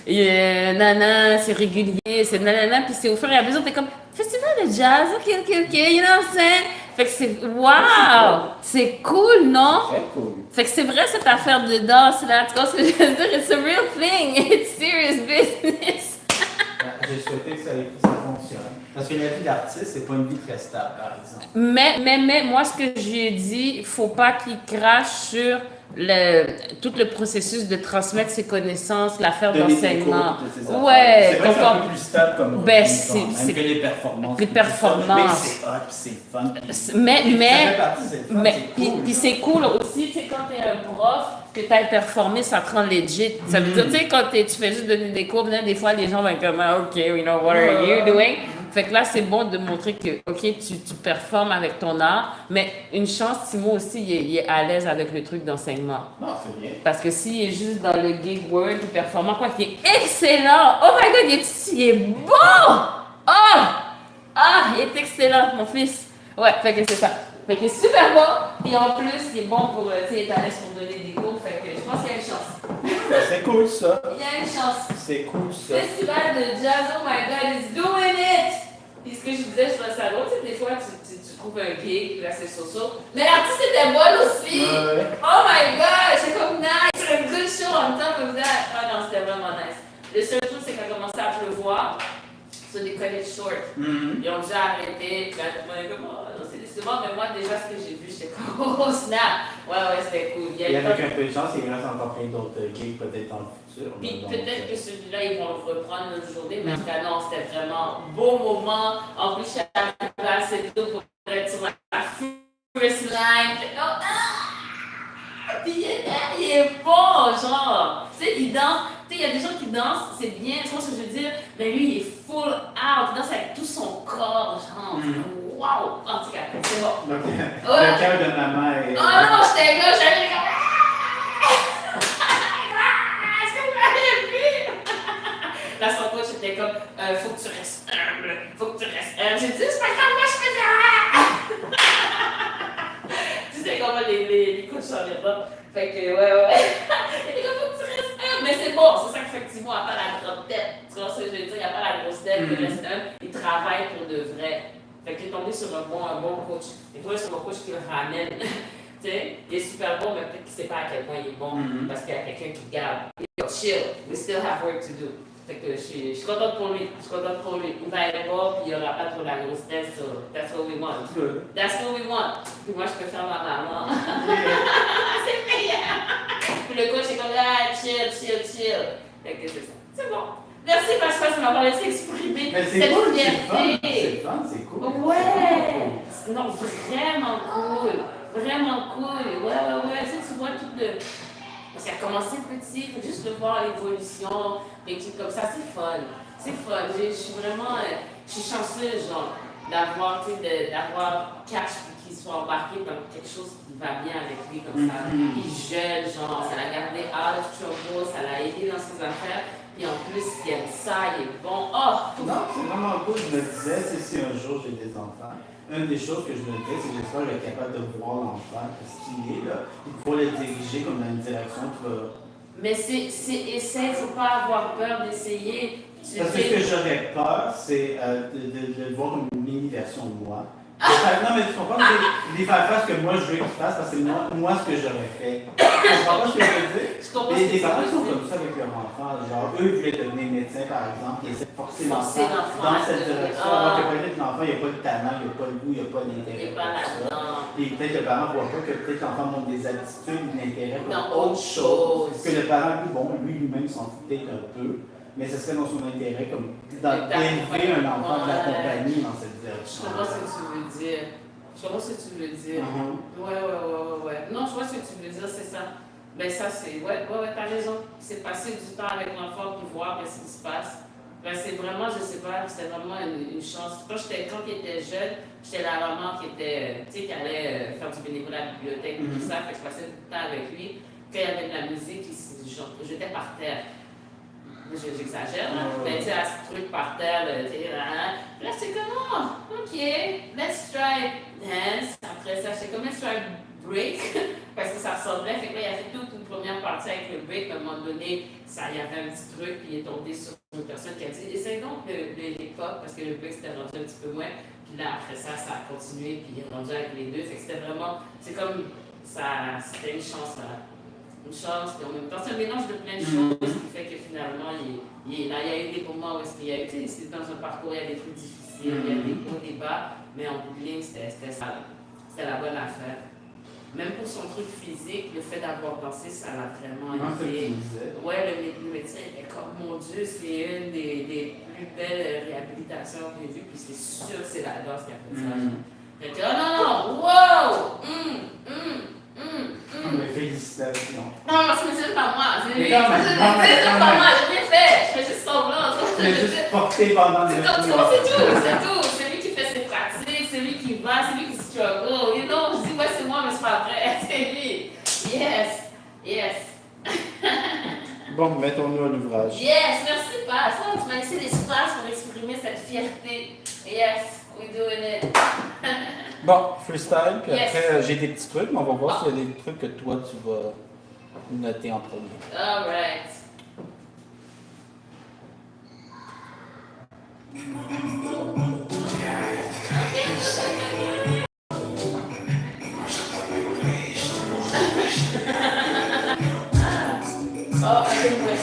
nana, c'est régulier, c'est nanana, puis c'est au fur et à mesure, t'es comme, festival de jazz, ok, you know what I'm saying? Fait que c'est, wow! C'est cool, non? Très cool. Fait que c'est vrai cette affaire de danse là, tu vois ce que je veux dire? It's a real thing, it's serious business. J'ai souhaité que ça fonctionne. Parce que la vie d'artiste, c'est pas une vie très stable, par exemple. Mais, moi, ce que j'ai dit, il faut pas qu'il crache sur tout le processus de transmettre ses connaissances, l'affaire d'enseignement. Ouais, c'est vrai que c'est un peu plus stable comme ben, même que les performances. Les performances. Mais c'est hot, c'est fun. Puis c'est cool aussi, tu sais, quand t'es un prof, que tu ailles performer, ça te rend legit. Ça veut dire, tu sais, quand tu fais juste donner des cours, des fois, les gens vont être comme, OK, we know, what are you doing? Fait que là, c'est bon de montrer que, OK, tu performes avec ton art, mais une chance, Timo aussi, il est à l'aise avec le truc d'enseignement. Non, c'est bien. Parce que s'il est juste dans le gig world, il performant, quoi, qu'il est excellent! Oh my God, il est bon! Il est excellent, mon fils! Ouais, fait que c'est ça. Fait que c'est super bon, et en plus, il est bon pour, tu sais, il est à l'aise pour donner des cours, fait que je pense qu'il y a une chance. C'est cool, ça. Il y a une chance. C'est cool, ça. Festival de jazz, oh my God, he's doing it! Puis ce que je disais, je trouvais ça drôle, tu sais, des fois, tu trouves un gig, puis là, c'est so-so. Mais l'artiste était bonne aussi! Ouais. Oh my God, c'est comme nice! C'est un good show en même temps comme ça. Ah non, c'était vraiment nice. Le seul truc, c'est qu'il a commencé à pleuvoir. So they cut it short. Ils ont déjà arrêté. Puis là, tout le monde est comme, oh, non, c'est décevant. Mais moi, déjà, ce que j'ai vu, j'étais comme, oh, snap! Ouais, c'était cool. Et avec un peu de chance, il reste encore plein d'autres gigs, peut-être dans le futur. Puis peut-être que celui-là, ils vont le reprendre une journée. Mais en tout cas, non, c'était vraiment un beau moment. En plus, je suis arrivée assez tôt pour être sur la first line. Puis il est bon, genre. Tu sais, il danse. Tu sais, il y a des gens qui dansent, c'est bien, tu vois ce que je veux dire? Mais lui, il est full out, il danse avec tout son corps, genre. Wow! En tout cas, c'est bon. Donc, le cœur de maman est. Oh non, j'étais là, j'avais comme. Est-ce que vous m'avez vu? Là, son coach était comme, faut que tu restes humble, faut que tu restes humble. J'ai dit, c'est pas grave, moi je fais ça! Tu sais comment les coachs sont là-bas. Fait que, ouais. Il était comme, faut que tu restes humble. Mais c'est bon, c'est ça qu'effectivement, à part la grosse tête, tu vois ce que je veux dire, il n'y a pas la grosse tête, il reste humble, il travaille pour de vrai. Fait qu'il est tombé sur un bon coach. Il est tombé sur un coach qui le ramène. Tu sais, il est super bon, mais peut-être qu'il ne sait pas à quel point il est bon, parce qu'il y a quelqu'un qui garde. Chill, we still have work to do. Fait que je suis contente pour lui. Il va être bon, puis il n'y aura pas trop la grosse tête, so that's what we want. That's what we want. Puis moi, je peux faire ma maman. C'est meilleur. Puis le coach est comme, chill. Fait que c'est ça. C'est bon. Merci Pascal, ça m'a pas laissé exprimer cette cool, fierté. C'est fun, c'est cool. Ouais. Non, vraiment cool. Vraiment cool. Ouais. Tu vois tout le... Parce qu'il a commencé petit, il faut juste le voir l'évolution, des trucs comme ça, c'est fun. Je suis vraiment... je suis chanceuse, genre, d'avoir Cash qui soit embarqué dans quelque chose qui va bien avec lui, comme ça. Il est jeune, genre, ça l'a gardé out of trouble, ça l'a aidé dans ses affaires. Et en plus, il aime ça, il est bon. Oh! Non, c'est vraiment cool. Je me disais, si un jour j'ai des enfants, une des choses que je me disais, c'est que j'espère être capable de voir l'enfant, ce qu'il est là, et pouvoir le diriger comme dans une direction qui va. Mais essaye, faut pas avoir peur d'essayer. Parce que ce que j'aurais peur, c'est de voir une mini-version de moi. Non, mais tu comprends, les faire faire ce que moi je veux qu'ils fassent, parce que c'est moi ce que j'aurais fait. Tu comprends pas ce que je veux dire? Les parents qui sont comme ça avec leur enfant, genre eux voulaient devenir médecins par exemple, ils essaient de forcer l'enfant dans cette direction. Alors que peut-être l'enfant, il n'y a pas de talent, il n'y a pas de goût, il n'y a pas d'intérêt pour ça. Et peut-être le parent ne voit pas que peut-être l'enfant montre des attitudes, de l'intérêt pour autre chose. Que le parent, lui-même s'en fout peut-être un peu. Mais ce serait dans son intérêt comme d'élever un enfant de la compagnie dans cette direction. Je comprends ce que tu veux dire. Ouais. Non, je vois ce que tu veux dire, c'est ça. Ben ça, c'est... Ouais, t'as raison. C'est passer du temps avec l'enfant pour voir ce qui se passe. Ben c'est vraiment, je sais pas, c'est vraiment une chance. Quand il était jeune, j'étais la maman qui était, tu sais, qui allait faire du bénévolat à la bibliothèque et tout ça. Fait que je passais du temps avec lui. Quand il y avait de la musique, j'étais par terre. J'exagère, mais tu sais, à ce truc par terre, tu sais, là, c'est comme, ok, let's try dance. Après ça, c'est comme, let's try break. parce que ça ressemblait. Fait que là, il a fait toute une première partie avec le break. À un moment donné, il y avait un petit truc, puis il est tombé sur une personne qui a dit essaye donc le hip-hop, parce que le break c'était rendu un petit peu moins. Puis là, après ça, ça a continué, puis il est rendu avec les deux. Fait que c'était vraiment, c'est comme ça, c'était une chance là. Une chance, puis en même temps, c'est un mélange de plein de choses qui fait que finalement, il est là. Il y a eu des moments où il y a eu, tu sais, c'est dans un parcours, il y a des trucs difficiles, il y a des hauts, des bas, mais en bout de ligne, c'était ça. C'était la bonne affaire. Même pour son truc physique, le fait d'avoir dansé, ça l'a vraiment aidé. Ouais, le médecin était comme, mon Dieu, c'est une des plus belles réhabilitations que j'ai vues, puis c'est sûr que c'est la danse qui a fait ça. Fait que, oh non, wow! Mais félicitations. Non, c'est pas moi, c'est lui. C'est pas moi, j'ai rien fait. Je fais juste semblant. Je l'ai juste porté pendant des C'est tout. C'est lui qui fait ses pratiques, c'est lui qui va, c'est lui qui struggle. You know, je dis, ouais, c'est moi, mais c'est pas vrai. C'est lui. Yes. Bon, mettons-nous à l'ouvrage. Yes, merci, Pat. Tu m'as laissé l'espace pour exprimer cette fierté. Yes, we're doing it. Bon, freestyle, puis après, j'ai des petits trucs, mais on va voir s'il y a des trucs que toi, tu vas noter en premier. All right. Oh, I think we're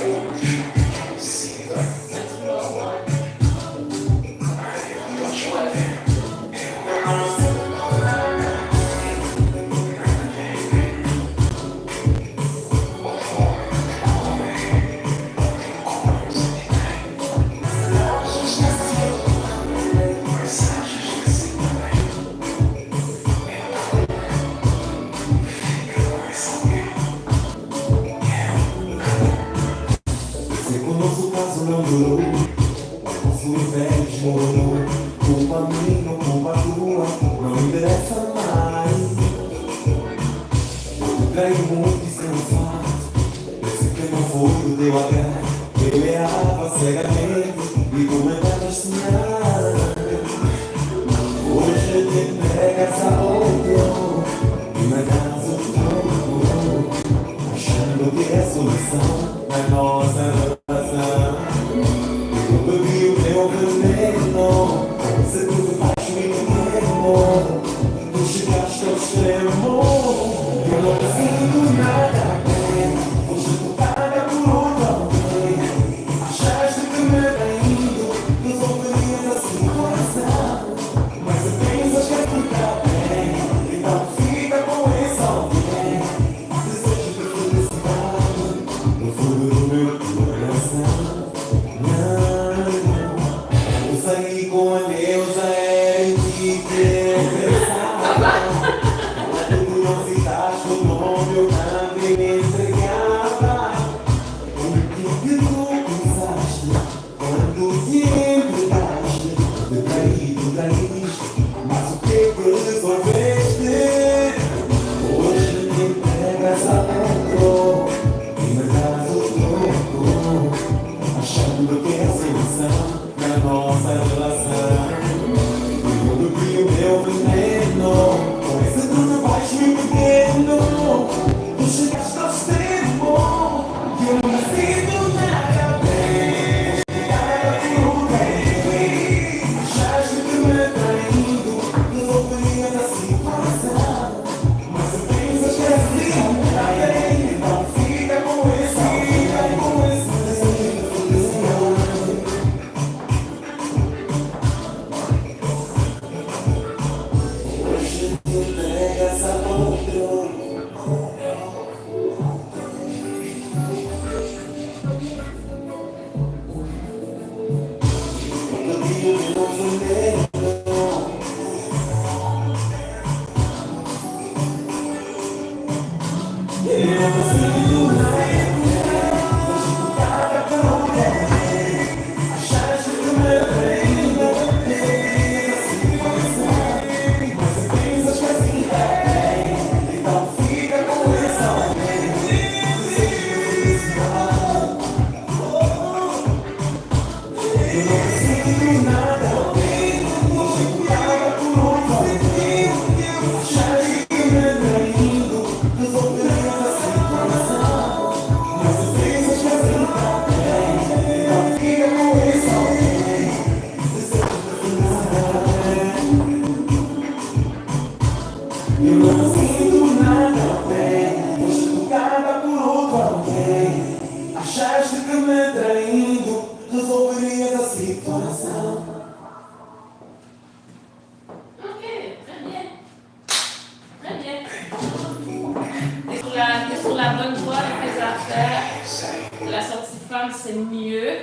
mieux.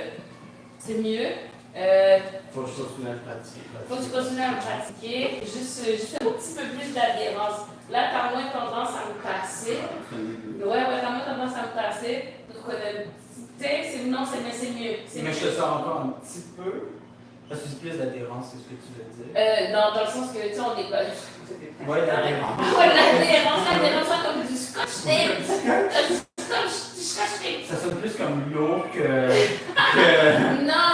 C'est mieux. Faut que je continue à le pratiquer. Faut que tu continues à le pratiquer. Juste un petit peu plus d'adhérence. Là, tu as moins tendance à me tasser. Ouais, t'as moins tendance à me tasser. Donc, tu sais, non, mais c'est mieux. Mais je te sens encore un petit peu. Parce que c'est plus d'adhérence, c'est ce que tu veux dire. Dans le sens que, tu sais, on est pas. Ouais, l'adhérence. Ouais, l'adhérence comme du scotch tape. Du scotch tape. Ça sonne plus comme lourd que Non.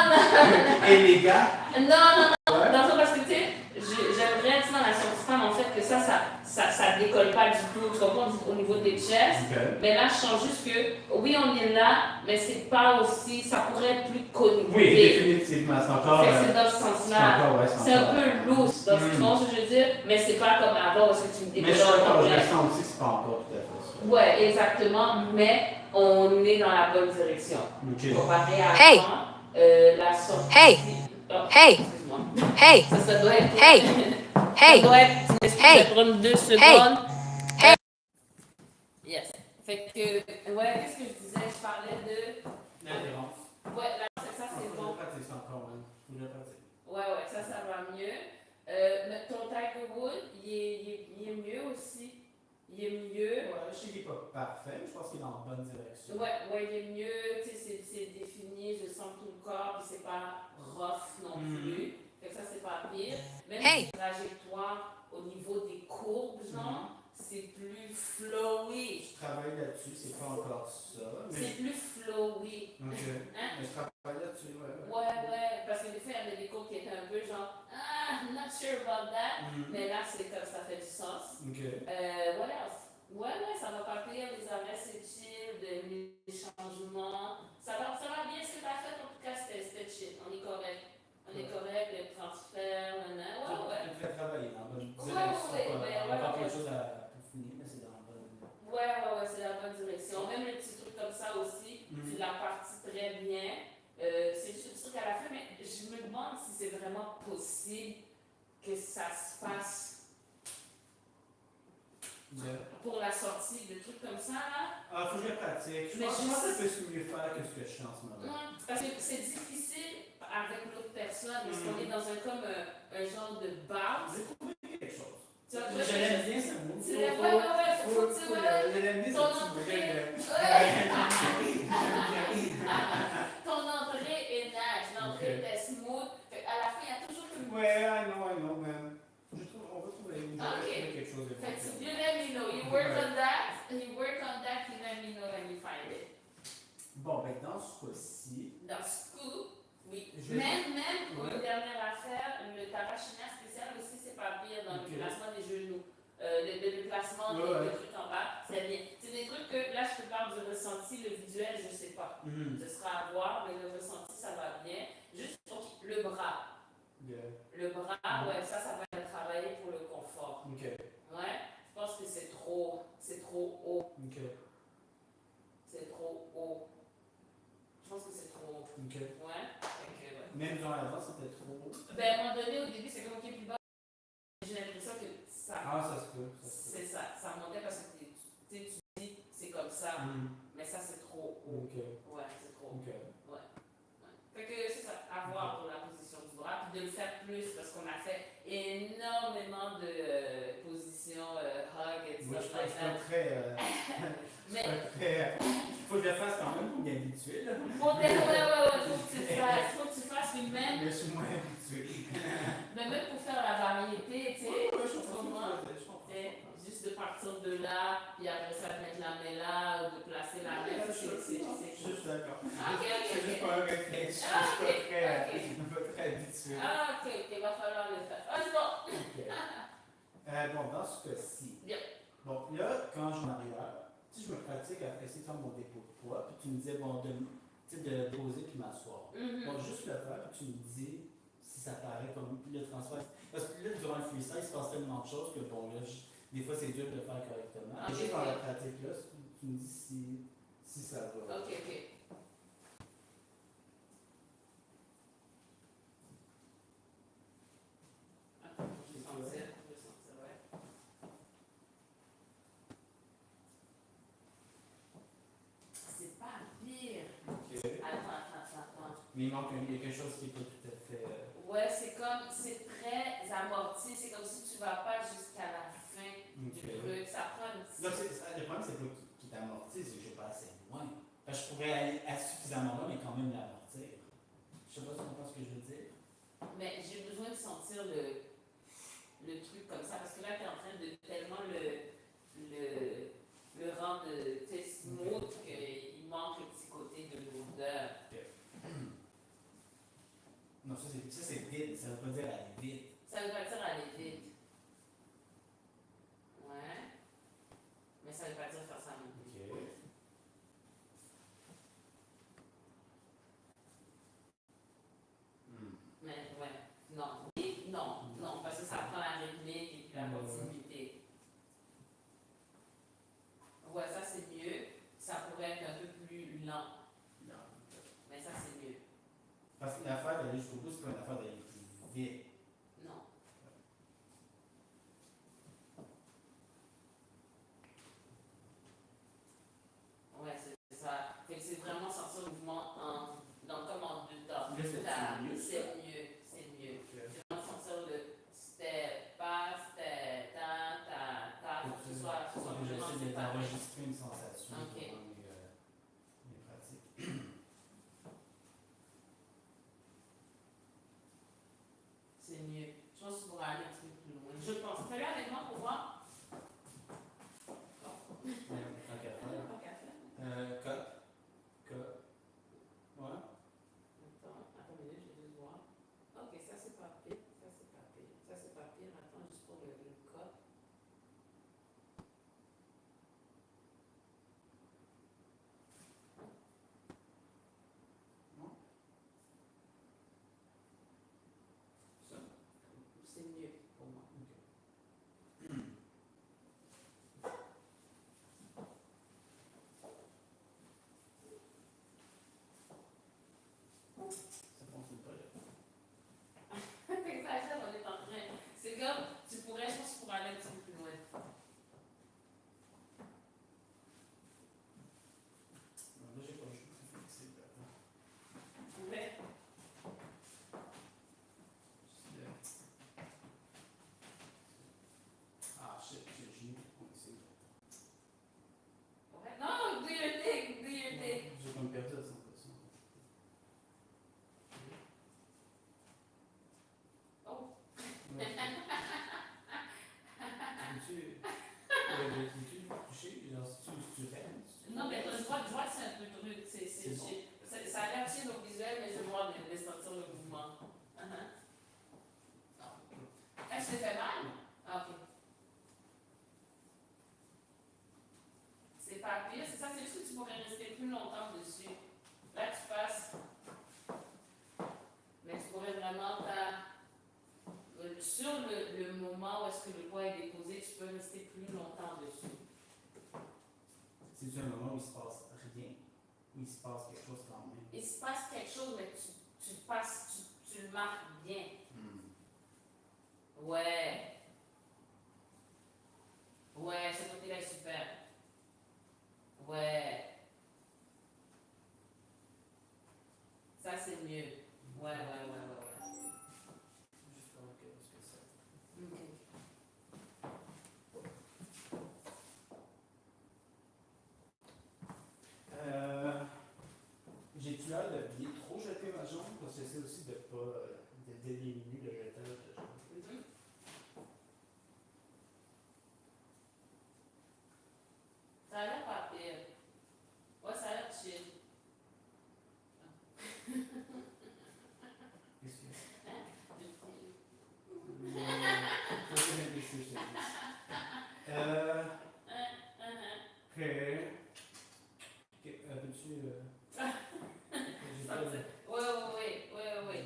élégant. Non. Dans le sens parce que, tu sais, j'aimerais, tu sais, dans la science femme, en fait, que ça décolle pas du tout. Tu comprends, au niveau des chests. Okay. Mais là, je sens juste que, oui, on est là, mais c'est pas aussi. Ça pourrait être plus connu. Oui, définitivement. C'est encore. C'est dans ce sens-là. C'est un peu loose, dans ce sens, je veux dire, mais c'est pas comme avant, parce que tu me mais je décolles sens aussi que c'est pas encore tout à fait ça. Ouais, exactement, mais on est dans la bonne direction. Okay. Comparé à avant, la sortie. Hey! Oh, Hey! excuse-moi. Hey! Ça doit être. Hey! Hey! Ça doit être. Hey! Ça prendre 2 secondes. Hey! Yes. Fait que, ouais, qu'est-ce que je disais? Je parlais de. L'adhérence. Ouais, ça c'est bon. C'est encore, hein. Ouais, ça va mieux. Mais ton Tiger Wood, il est mieux aussi. Il est mieux. Ouais, je sais qu'il n'est pas parfait, mais je pense qu'il est dans la bonne direction. Ouais, il est mieux. Tu sais, c'est défini, je sens tout le corps, puis c'est pas rough non plus. Fait que ça, c'est pas pire. Même Hey. la trajectoire au niveau des courbes, genre, c'est plus flowy. Je travaille là-dessus, c'est pas encore ça. Mais C'est plus flowy. Ok. Hein? Mais je travaille là-dessus, ouais. Ouais, parce que des fois, il y avait des courbes qui étaient un peu genre, not sure about that. Mais là, c'est comme ça fait du sens. Ok. What else? Ouais, ça va pas pire, les arrêts c'est chill, les changements. Ça va bien ce que tu as fait, en tout cas, c'était chill. On est correct. Le transfert, maintenant. Ouais. Tu fais travailler dans la bonne direction. Ouais. On a encore quelque chose à finir, mais c'est dans la bonne direction. Ouais, c'est la bonne direction. Même les petits trucs comme ça aussi, tu l'as parti très bien. C'est juste un truc à la fin, mais je me demande si c'est vraiment possible que ça se fasse. Pour la sortie, des trucs comme ça, là. Faut que je pratique. Je pense que ça peut mieux faire que ce que je fais en ce moment. Parce que c'est difficile avec l'autre personne, parce qu'on est dans un genre de base. J'ai trouvé quelque chose. J'aime bien ce mot. Faut que tu ton entrée est nage, l'entrée était smooth. À la fin, il y a toujours une. Ouais, I know, man. On va trouver quelque chose de bon. You let me know. You work on that, you let me know when you find it. Bon, ben dans ce cas-ci. Dans ce coup, oui. Même une dernière affaire, le tarachina spécial aussi, c'est pas pire dans le placement des genoux. Le placement des trucs en bas, c'est bien. C'est des trucs que, là, je te parle du ressenti, le visuel, je sais pas. Ce sera à voir, mais le ressenti, ça va bien. Juste le bras. Le bras, ça va être travaillé pour le confort. Ouais, je pense que c'est trop haut. C'est trop haut. Je pense que c'est trop haut. Ouais. Même dans l'avant, c'était trop haut. Ben, à un moment donné, au début, c'est comme OK, plus bas. J'ai l'impression que ça. Ça se peut. C'est ça montait parce que tu dis, c'est comme ça. Mais ça, c'est trop haut. Ouais, c'est trop haut. Ouais. Fait que c'est ça, à voir pour la position du bras, puis de le faire plus parce qu'on a fait énormément de positions hug et tout ça. Faut que je le fasse quand même pour m'y habituer. Faut que tu fasses une même. Mais je suis moins habitué. Mais même pour faire la variété, tu sais, je comprends. juste de partir de là, puis après ça, de mettre la main là, ou de placer la main, Je suis d'accord. C'est juste pas un réflexe. Je suis pas très habitué. Ok, il va falloir le faire. C'est bon. Bon, dans ce cas-ci. Bien. Bon, là, quand je m'arrière, je me pratique à essayer de faire mon dépôt de poids, puis tu me disais, bon, de poser puis m'asseoir. Bon, juste le faire, puis tu me dis si ça paraît comme le transfert. Parce que là, durant le freestyle, il se passe tellement de choses que, bon, là, des fois, c'est dur de le faire correctement. Et juste dans la pratique, là, tu me dis si ça va. Ok. C'est pas pire. Attends. Mais il manque il y a quelque chose qui n'est pas tout à fait. Ouais, c'est comme, c'est très amorti, c'est comme si tu vas pas jusqu'à la fin du truc, ça prend une petite... Non, le problème, c'est pas qu'il t'amortit, c'est que je vais pas assez loin. Parce que je pourrais aller à suffisamment loin, mais quand même l'amortir. Je sais pas si tu comprends ce que je veux dire. Mais j'ai besoin de sentir le truc comme ça, parce que là, tu es en train de tellement le rendre smooth qu'il manque le petit côté de l'odeur. Non, ça c'est vite, ça veut pas dire aller vite. Ça veut pas dire aller vite. Ouais. Mais ça veut pas dire faire ça non plus. Ok. Mais ouais. Non. Et non, non, parce que ça prend la rythmique et puis la continuité. Ouais, ça c'est mieux. Ça pourrait être un peu plus lent. Non. Mais ça c'est mieux. Parce que l'affaire d'aller jusqu'au bout, c'est pas une affaire d'aller plus vite. Non. Ouais, c'est ça. Fait que c'est vraiment sentir le mouvement comme en deux temps. Là, c'est mieux. C'est mieux, c'est mieux. C'est vraiment sentir le step, pas step, ta, faut que ce soit J'essaie d'enregistrer une sensation Ok. pendant mes pratiques. C'est mieux. Je pense que tu pourras aller un petit peu plus loin. Je pense. Fais-le avec moi pour voir. Tant qu'à faire. Pas qu'à faire. Cut. Ouais. Attends une minute, je vais juste voir. Ok, ça c'est pas pire, ça c'est pas pire, ça c'est pas pire. Attends, juste pour le code. Non. Ça. C'est mieux pour moi. Ok. Ça fonctionne pas là. T'exagères, on est en train. C'est comme, je pense que tu pourrais aller un petit peu plus loin. Non, là, j'ai pas le choix, c'est flexible. Mais, Ah, shit, j'ai mis. On essaie. ouais. Non, do your thing, do your thing. J'ai comme perdu à 100%. Oh. Tu toucher, genre, si tu restes. Non, mais je vois que c'est un peu truc. Ça a l'air chier au visuel, mais je vois de sentir le mouvement. Est-ce que ça fait mal? Ah, ok. C'est pas pire, c'est ça, c'est juste que tu pourrais rester plus longtemps dessus. Là, tu passes. Mais tu pourrais vraiment sur le moment où est-ce que le poids est déposé, tu peux rester plus longtemps dessus. C'est un moment où il se passe rien, où il se passe quelque chose quand même. Il se passe quelque chose, mais tu le marques bien. Ouais. Ouais, ce côté-là est super. Ouais. Ça, c'est mieux. Ouais. Juste pour voir ce que c'est. Ok. J'ai-tu l'air de bien trop jeter ma jambe parce que c'est aussi de pas d'éliminer le jetage de jambe. Ça a l'air pas pire. Ouais, ça a l'air chill. Qu'est-ce que c'est? Hein? Peux-tu. Ouais.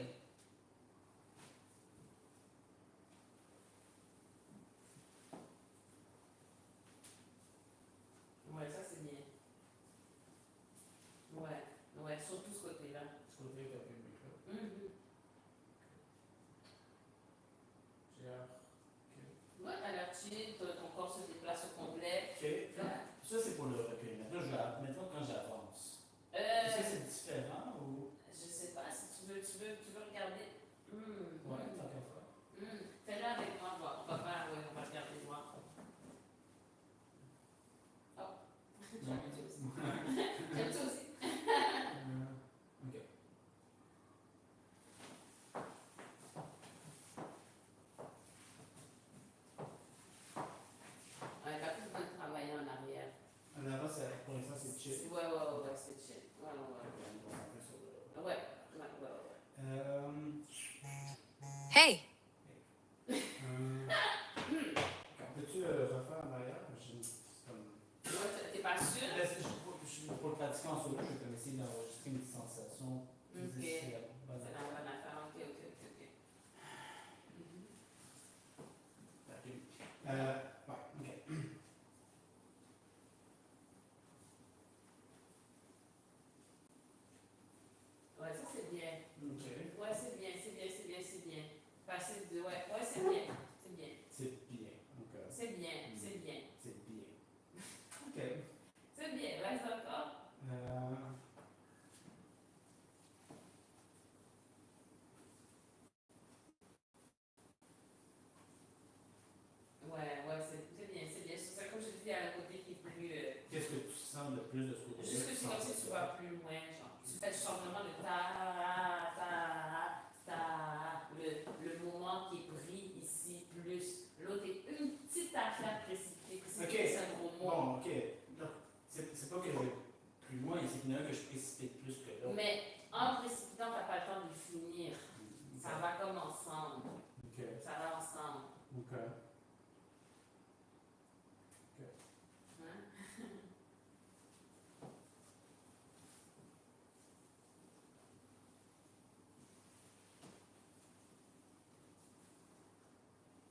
Hey! Peux-tu refaire en arrière? C'est comme... T'es pas sûr? Là, pour le pratiquer en solo, je vais comme essayer d'enregistrer une sensation. Ok. C'est la bonne affaire. Ok. Ouais, ok. Ouais, ça c'est bien. Ok. Ouais, c'est bien. Passer de. Ouais, c'est bien. C'est bien. Donc, C'est bien. C'est bien. Ok. C'est bien, reste encore. Ouais, c'est bien. C'est ça, comme je te dis, à la côté qui est plus. Qu'est-ce que tu sens le plus de ce côté-là? Juste que c'est comme si tu vas plus loin, genre. Tu fais le changement de ta. Le moment qui est pris ici, plus. L'autre est une petite affaire précipitée. C'est un gros mot. Bon, ok. Donc, c'est pas que je vais plus loin, c'est qu'il y en a un que je précipite plus que l'autre. Mais en précipitant, tu n'as pas le temps de finir. Ça va comme ensemble. Ok. Ça va ensemble. Ok. Hein?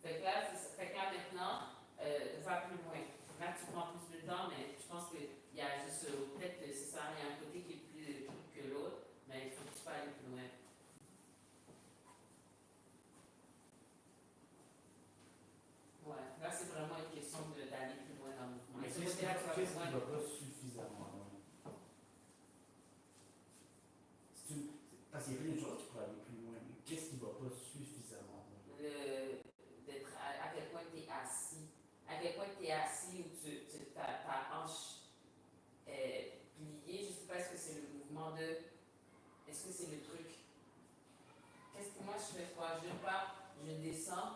Fait que là maintenant, va plus loin. Là, tu prends plus de temps, mais je pense qu'il y a juste, peut-être, c'est ça, il y a un côté qui est plus truc que l'autre, mais il faut que tu peux aller plus loin. Ouais, là, c'est vraiment une question d'aller plus loin dans le mouvement. Mais Et ce qu'est-ce qui côté-là, tu vas ne plus loin. va pas suffisamment loin? Parce qu'il y a plein de choses qui pourraient aller plus loin, mais qu'est-ce qui ne va pas suffisamment loin? D'être à quel point tu es assis. À quel point tu es assis ou ta hanche est pliée. Je ne sais pas, est-ce que c'est le mouvement de. Est-ce que c'est le truc? Qu'est-ce que moi je fais quoi? Je pars, je descends,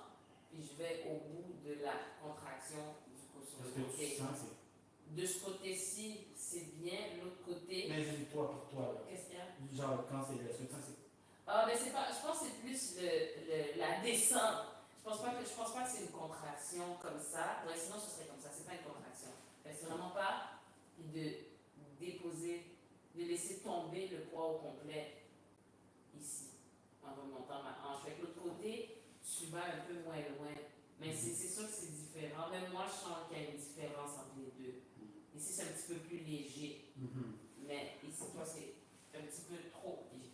puis je vais au bout de la contraction du coup sur le côté. Tu sens, de ce côté-ci, c'est bien, l'autre côté. Mais dis-toi pour toi, là. Qu'est-ce qu'il y a? Genre, quand c'est le. Est-ce que tu sens que c'est. Ah, mais c'est pas. Je pense que c'est plus la descente. Je pense pas que c'est une contraction comme ça. Ouais, sinon ce serait comme ça. C'est pas une contraction. C'est vraiment pas de déposer, de laisser tomber le poids au complet ici, en remontant ma hanche. Avec l'autre côté, tu vas un peu moins loin. Mais c'est sûr que c'est différent. Même moi, je sens qu'il y a une différence entre les deux. Ici, c'est un petit peu plus léger. Mais ici, toi, c'est un petit peu trop léger.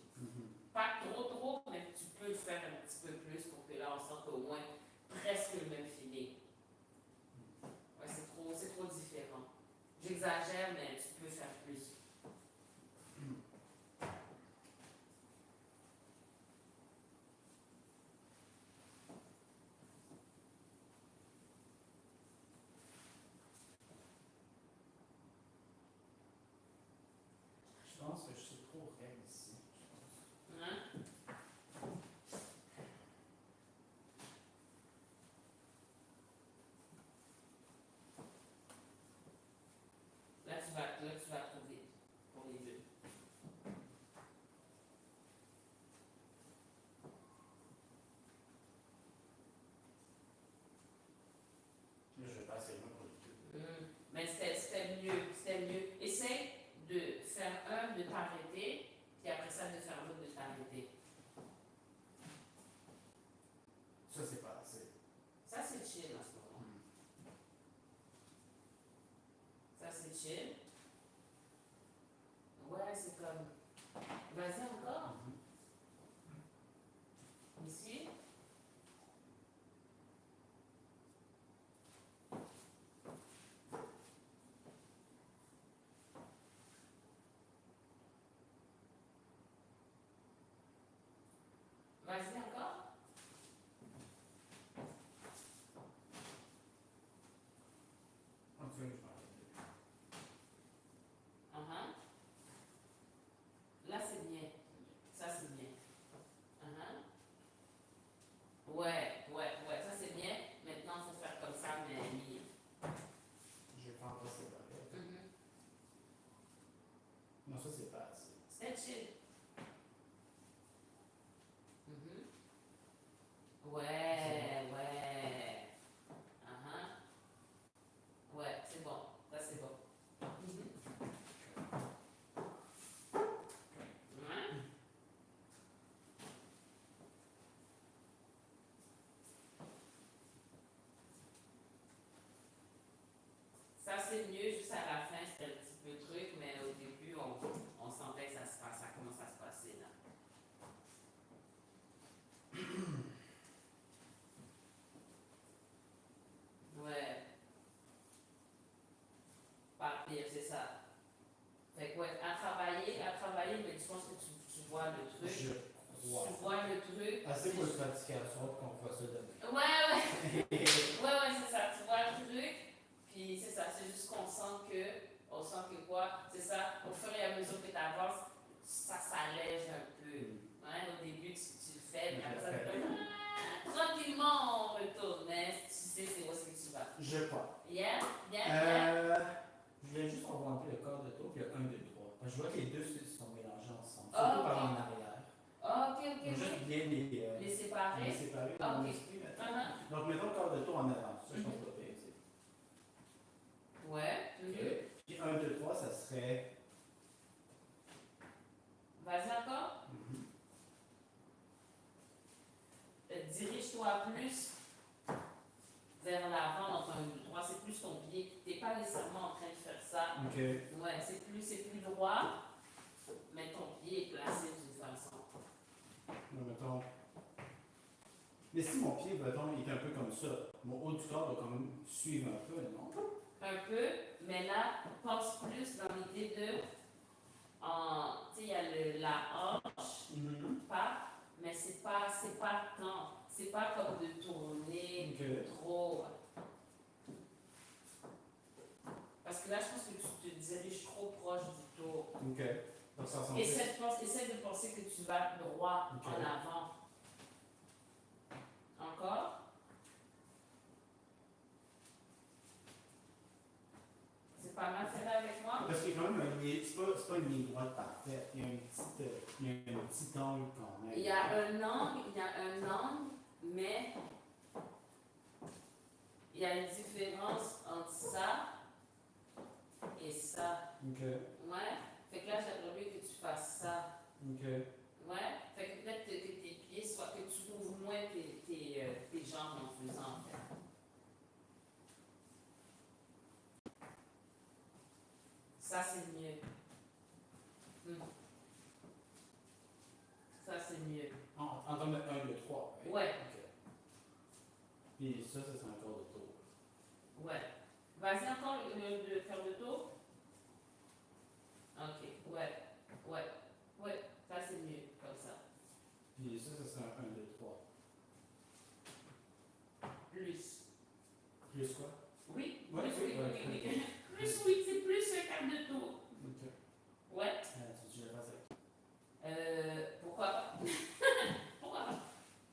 Pas trop, mais tu peux le faire un petit peu plus pour que là, on sente au moins presque le même feeling. Ouais, c'est trop différent. J'exagère, mais tu peux faire plus. Je pense que je suis trop raide ici. Assez pour le pratiquer à soir qu'on voit ça demain. Ouais, c'est ça. Tu vois le truc, puis c'est ça. C'est juste qu'on sent que quoi, c'est ça, au fur et à mesure que tu avances, ça s'allège un peu. Ouais, au début, tu le fais, mais après ça, tranquillement, on retourne. Mais tu sais, c'est où est-ce que tu vas. Je crois. Yeah. Je voulais juste revoir un peu le corps de tour, puis le 1, 2, 3. Parce que je vois que les deux se sont mélangés ensemble, surtout par en arrière. Ok. Donc, juste bien Les séparer. les séparer Ah, dans ok. l'esprit. Donc, mettons le corps de tour en avant. Ça, je pense que c'est pas pire. Ouais. Ok. Puis 1, 2, 3, ça serait. Vas-y encore. Dirige-toi plus vers l'avant dans ton 1, 2, 3. C'est plus ton pied. Tu n'es pas nécessairement en train de faire ça. Ok. Ouais, c'est plus droit, mais ton pied est placé d'une façon. Donc, mettons. Mais si mon pied, mettons, il est un peu comme ça, mon haut du corps doit quand même suivre un peu, non? Un peu, mais là, pense plus dans l'idée de. Tu sais, il y a la hanche, pas, mais c'est pas tant. C'est pas comme de tourner trop. Parce que là, je pense que tu te diriges trop proche du tour. Ok. Donc, ça ressemble Essaie de penser que tu vas droit en avant. Encore. C'est pas mal fait là avec moi? Parce qu'il y a quand même c'est pas une ligne droite parfaite. Il y a un petit angle quand même. Il y a un angle, mais il y a une différence entre ça et ça. Ok. Ouais. Fait que là, j'aimerais bien que tu fasses ça. Ok. Ouais. Fait que peut-être que tes pieds soient, que tu ouvres moins tes jambes en faisant, en fait. Ça, c'est mieux. Ça, c'est mieux. En termes de 1, 2, 3. Ouais. Ok. Puis ça c'est un corps de tour. Ouais. Vas-y encore le faire le tour. Ok. Ouais. Ça, c'est mieux, comme ça. Puis ça serait un 1, 2, 3. Plus. Plus quoi? Oui. Ouais, Oui. ouais. Oui, c'est plus un quart de tour. Ok. Ouais. Tu veux que je le fasse avec? Pourquoi pas? Pourquoi pas?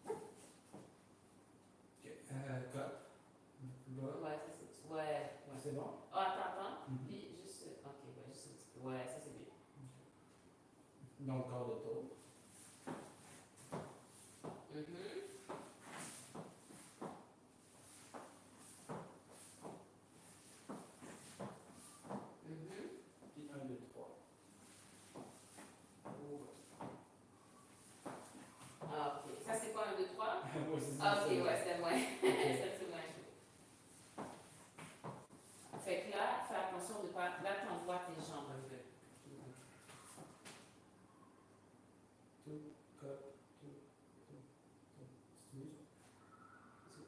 Ok. Cop. Là. Ouais, ça c'est. Ouais. C'est bon? Attends. Puis juste. Ok, ouais, juste un petit peu. Ouais, ça c'est bien. Donc, corps de tour. Puis 1, 2, 3. Ah, ok. Ça c'est quoi, 1, 2, 3? Oui, c'est ça. Ah, ok, ouais, c'est moins. C'est moins chaud. Fait que là, fais attention de ne pas. Là, t'envoies tes jambes un peu. Tout, cop, tout.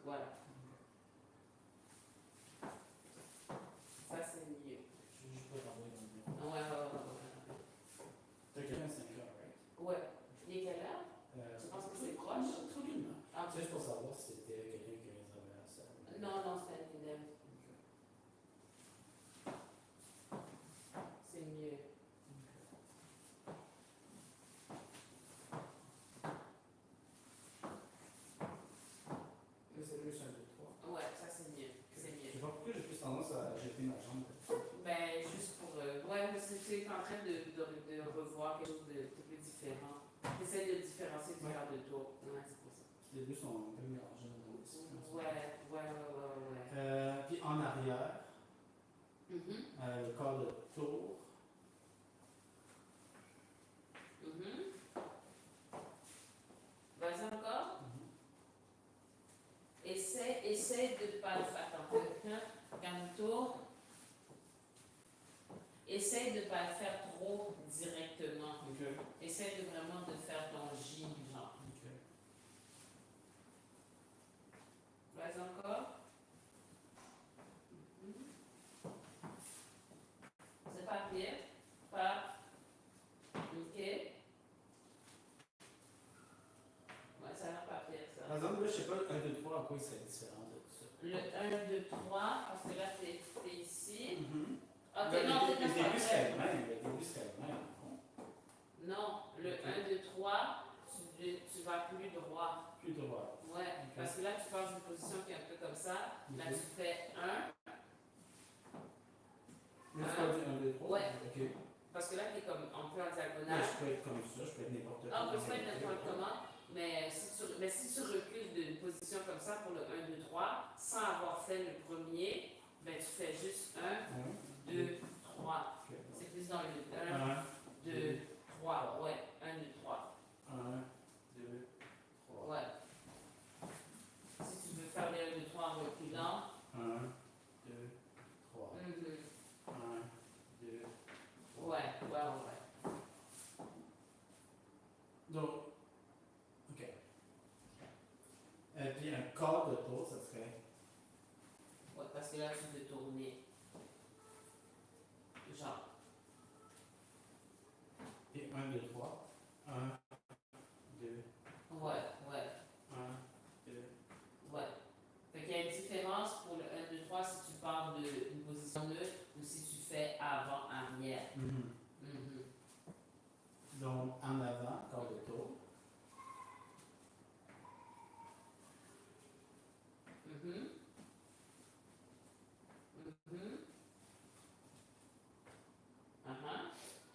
Voilà. Ça c'est mieux. Je vais juste pas t'envoyer dans le bureau. Ouais. T'as quelqu'un à 5 heures, right? Ouais. Il est quelle heure? Tu penses que c'est proche? Tranquillement. Ah, C'est juste pour savoir si c'était quelqu'un qui réservait la salle. non, c'est un idem. C'est mieux. C'est mieux, c'est 1, 2, 3. Ouais, ça c'est mieux. C'est Je sais mieux. pas pourquoi j'ai plus tendance à jeter ma jambe. Ben, juste pour. Ouais, c'est en train de revoir quelque chose de plus différent. J'essaie de différencier du quart de tour. Ouais, c'est pour ça. Les deux sont un peu mélangés dans le Ouais. Puis en arrière, le corps de tour. Vas-y encore. Essaie de ne pas le faire. Attends, regarde le tour. Essaie de ne pas le faire trop directement. Essaie de vraiment de faire ton J, genre. Vas-y encore. C'est pas pire. Pas. Ok. Ouais, ça n'a pas exemple, là, je sais pas, 1, 2, 3, à quoi il serait différent de tout ça? Le 1, 2, 3, parce que là, t'es ici. Ok, Le non, début c'est pas serait vrai. le même. Le début serait le même. Non, le 1, 2, 3, tu vas plus droit. Plus droit. Ouais, Ok. parce que là, tu pars d'une position qui est un peu comme ça. Là, Ok. tu fais 1. Là, tu parles du 1, 2, 3? Ouais. Ok. Parce que là, t'es comme un peu en Là, diagonale. je peux être comme ça, je peux être n'importe Ah, on comment. peut se mettre n'importe comment, mais si tu recules d'une position comme ça pour le 1, 2, 3, sans avoir fait le premier, ben tu fais juste 1, 2, 3. Ok. C'est plus dans le 1, 1, 2, 3. Ouais, 1, 2, 3. 1, 2, 3. Ouais. Si tu veux faire les 1, 2, 3 en reculant. 1, 2, 3. 1, 2, 3. Ouais. Donc, ok. Puis un quart de tour, ça serait. Ouais, parce que là, tu veux tourner. Genre. Puis 1, 2, 3. 1, 2, Ouais. 1, 2. Ouais. Fait qu'il y a une différence pour le 1, 2, 3 si tu pars d'une position neutre ou si tu fais avant-arrière. Donc, en avant, quart de tour.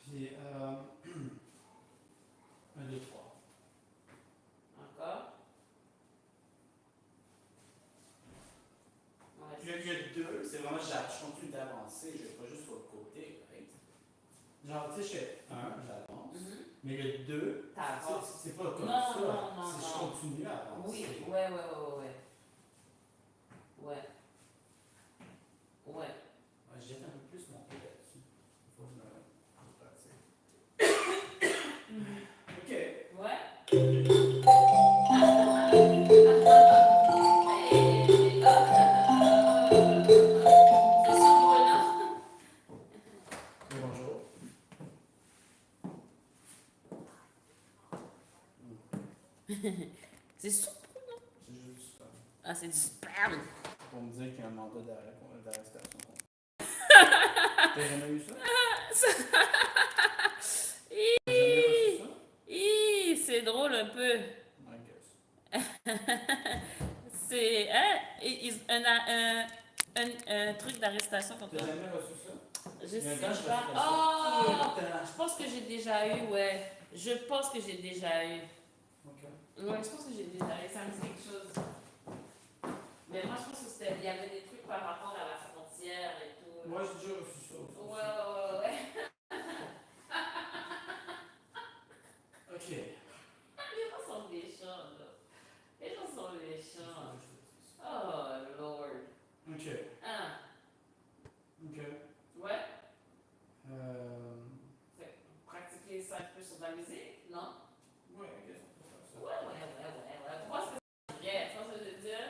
Puis 1, 2, 3. Encore. Ouais, Puis il y a deux, c'est vraiment, je continue d'avancer, je vais pas juste sur le côté, right? Genre, tu sais, je fais 1, j'avance. Mais le 2, t'avances. c'est pas comme Non, ça. non, Si non. je continue à avancer. Oui, ouais. Ouais. Ouais, je jette un peu plus mon pied là-dessus. Il faut que je me pratique. Ok. Ouais. C'est surprenant. Bonjour. C'est surprenant. C'est juste ça. Ah, c'est du spam. Pour me dire qu'il y a un mandat d'arrestation. T'as jamais eu ça? T'as jamais reçu ça? C'est drôle un peu. I guess. C'est un truc d'arrestation contre T'as toi. jamais reçu ça? Je Il y a un sais gars, je pas. reçois Oh! ça. Je pense que j'ai déjà eu, ouais. Je pense que j'ai déjà eu. Ok. Ouais, je pense que j'ai déjà eu. Ça me dit quelque chose. Mais moi, je pense que il y avait des trucs par rapport à la frontière et tout. Moi, j'ai déjà reçu ça aussi. Ouais. Ok. Les gens sont méchants, là. Les gens sont méchants. Oh, Lord. Ok. Ah, Ok. ouais. Euh... Fait, pratiquer ça un peu sur la musique, non? Ouais, I guess on peut faire ça. Ouais. Moi, c'est vrai. Tu vois ce que je veux dire?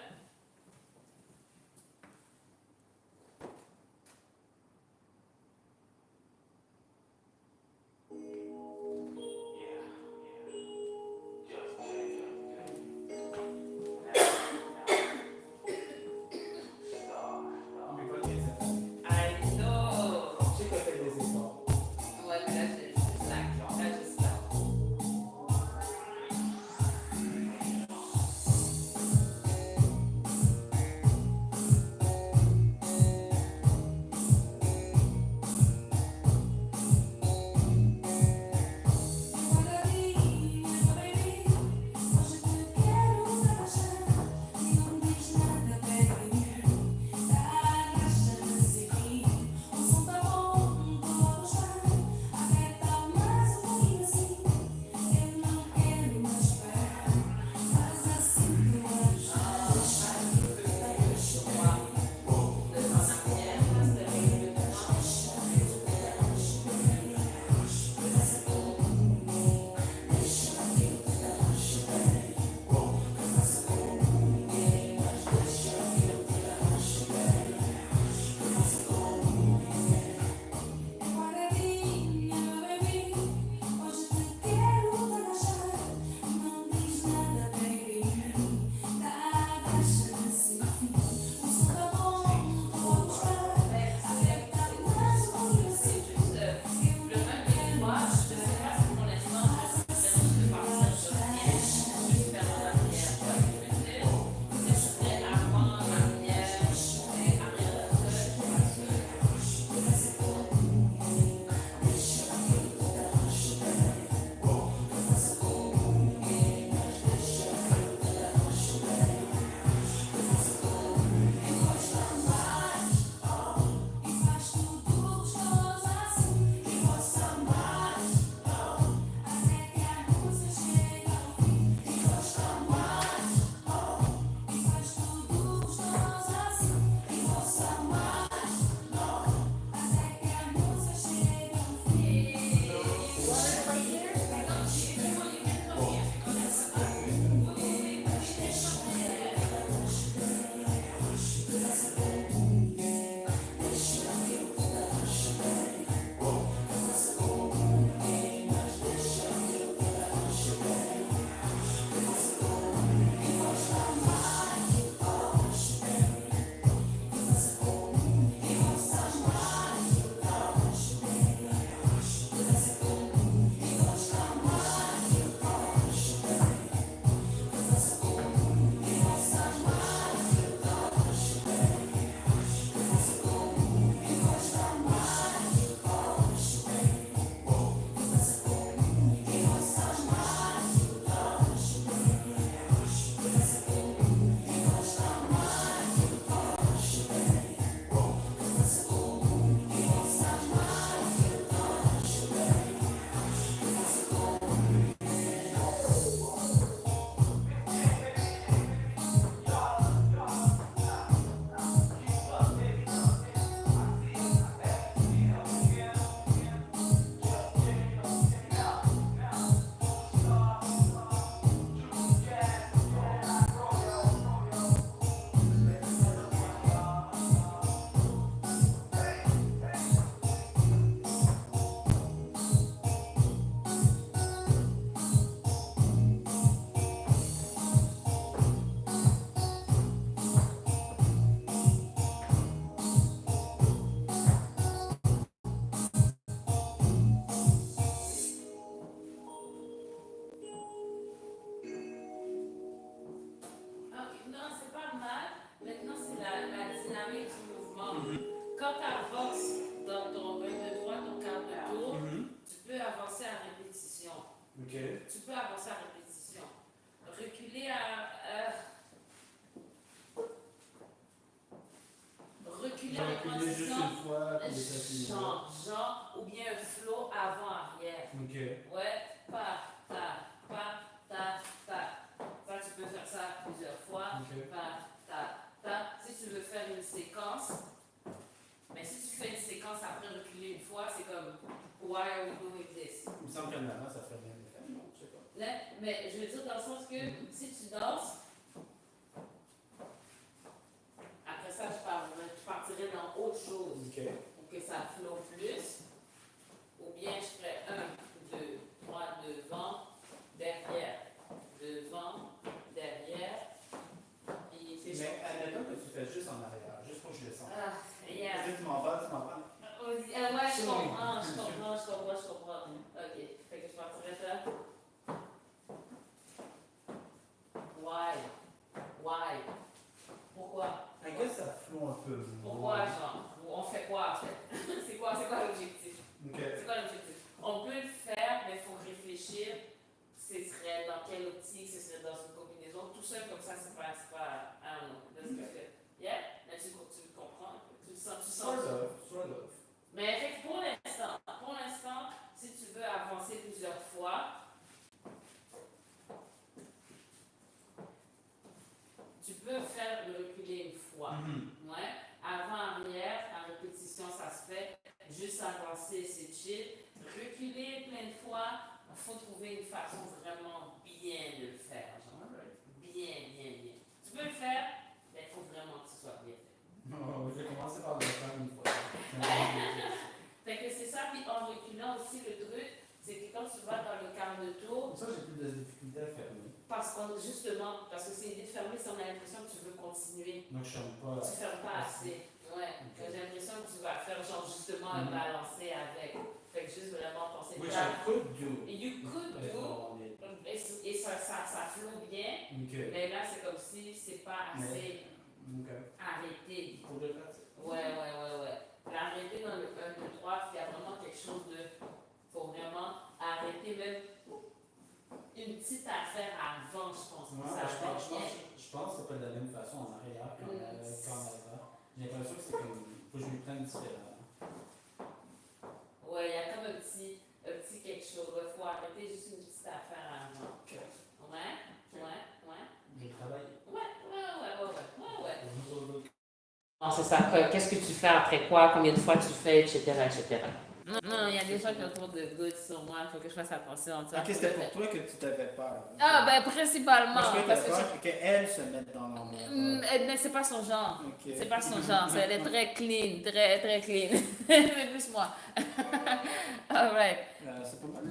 comprends? Quand tu avances dans ton main de droit, ton quart de tour, tu peux avancer à répétition. Ok. Tu peux avancer à répétition. Reculer reculer en Reculer juste transition. une fois, puis ça finit. Genre, ou bien un flow avant-arrière. Ok. Ouais, ta. Ça, tu peux faire ça plusieurs fois. Ok. Ta. Si tu veux faire une séquence, mais si tu fais une séquence après reculer une fois, c'est comme, why are we doing this? Il me semble que maintenant, ça ferait bien l'effet, non? Je sais pas. Là, mais je veux dire dans le sens que si tu danses, après ça, je partirais dans autre chose Ok. pour que ça flotte plus. Ou bien je ferais 1, 2, 3, devant, derrière, puis c'est Mais admettons que tu fais juste en arrière, juste pour que je descende. Ah, yeah. Tu m'en vas, tu m'en vas. Ouais, je comprends. Ok, fait que je partirais ça. Why? Pourquoi? I guess ça floue un peu. Pourquoi, genre? On fait quoi, en fait? C'est quoi l'objectif? Ok. C'est quoi l'objectif? On peut le faire, mais il faut réfléchir. Ce serait dans quelle optique, ce serait dans une combinaison. Tout seul comme ça, c'est pas, I don't know. That's good. Yeah? Mais tu comprends? Tu sens. Sort of. Mais fait que pour l'instant, si tu veux avancer plusieurs fois, tu peux faire le reculer une fois. Ouais. Avant, arrière, en répétition, ça se fait. Juste avancer, c'est chill. Reculer plein de fois, il faut trouver une façon vraiment bien de le faire. Genre. Bien. Tu peux le faire, mais il faut vraiment que ce soit bien fait. Non, je vais commencer par le faire une fois. Fait que c'est ça, puis en reculant aussi, le truc, c'est que quand tu vas dans le quart de tour, Pour ça, j'ai plus de difficulté à fermer. parce que c'est une idée de fermer, si on a l'impression que tu veux continuer. Donc, je ferme pas. Tu ne fermes pas assez. Ouais. Okay. J'ai l'impression que tu vas faire genre justement un balancé avec. Fait que juste vraiment penser. Which I could do. You could do. Et ça floue bien. Okay. Mais là, c'est comme si c'est pas assez arrêté. Pour le faire. Ouais. L'arrêter dans le 1, 2, 3, il y a vraiment quelque chose de. Faut vraiment arrêter même une petite affaire avant, je pense. Je pense que c'est pas de la même façon en arrière qu'en avant. J'ai l'impression que c'est comme. Faut que je lui prenne différemment. Ouais, il y a comme un petit quelque chose. Il faut arrêter juste une petite affaire avant. Ok. Ouais. Je travaille. Ouais. Non, c'est ça. Qu'est-ce que tu fais après quoi? Combien de fois tu fais, etc. Non, il y a des gens qui ont trop de good sur moi. Il faut que je fasse attention. Ok, c'était pour toi que tu t'avais peur. Principalement. Parce que tu as peur qu'elle se mette dans l'emmerde. Mais c'est pas son genre. Okay. C'est pas son genre. Elle est très clean. Très clean. C'est plus moi. Alright. C'est pas mal.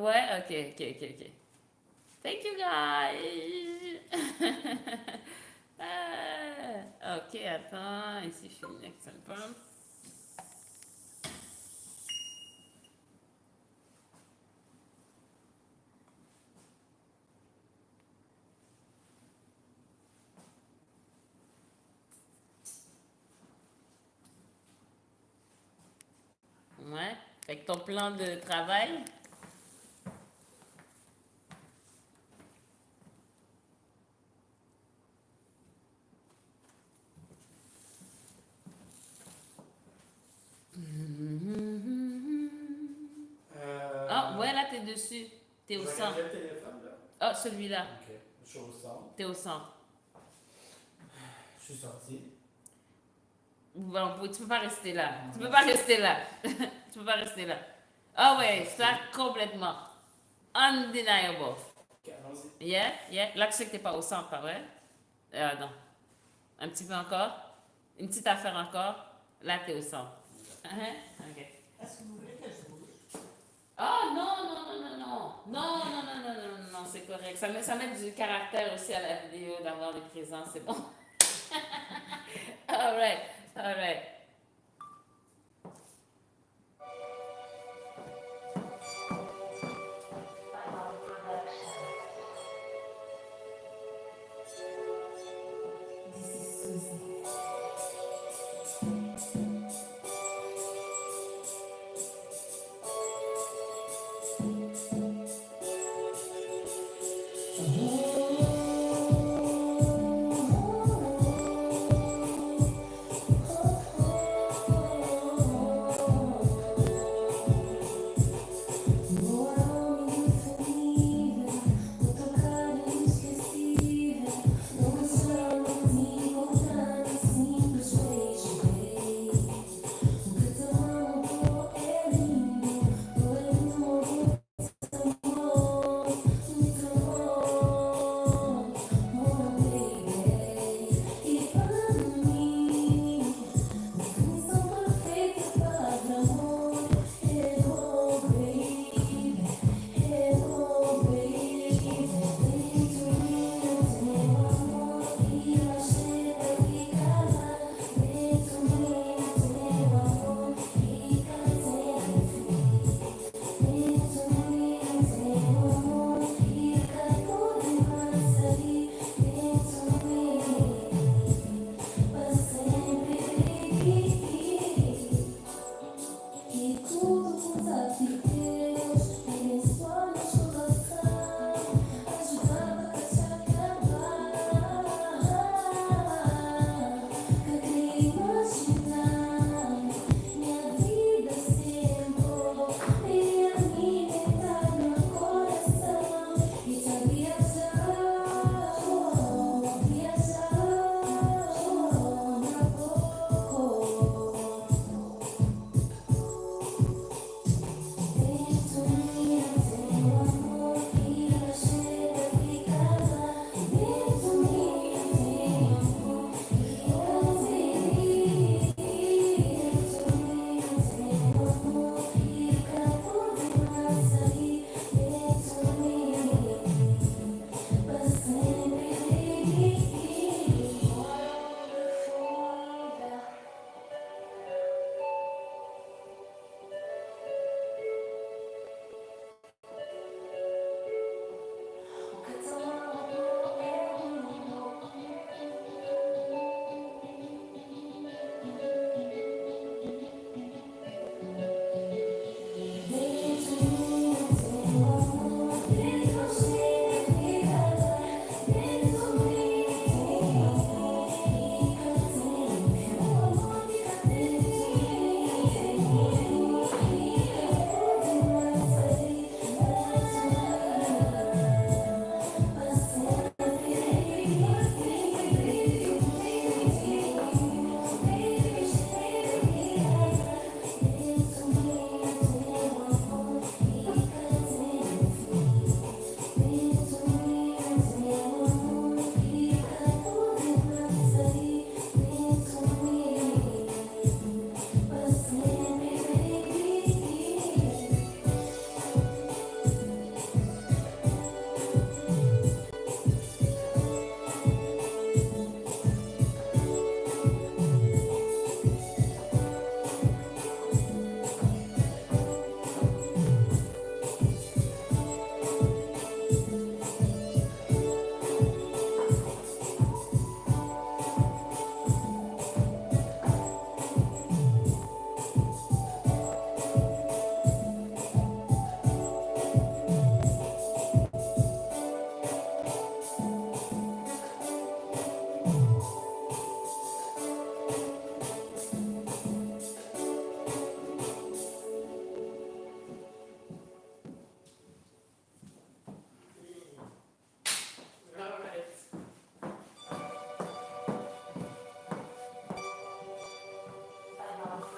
Ouais, ok. Thank you, guys. Ok, attends. Ici, je finis avec ça. Ouais. Fait que ton plan de travail. Ouais, là, t'es dessus. T'es au centre. Quel téléphone, là? Ah, celui-là. Ok. Je suis au centre. T'es au centre. Je suis sorti. Bon, tu peux pas rester là. Tu peux pas rester là. Ah ouais, ça complètement. Undeniable. Ok, allons-y. Yeah. Là, tu sais que t'es pas au centre, pas vrai? Non. Un petit peu encore. Une petite affaire encore. Là, t'es au centre. Ok. Est-ce que vous voulez que je bouge? Oh non, c'est correct. Ça met du caractère aussi à la vidéo d'avoir des présences, c'est bon. Alright. This is Susie.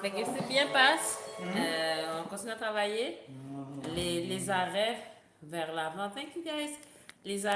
Fait que c'est bien passe. On continue à travailler. Les arrêts vers l'avant. Thank you guys. Les arrêts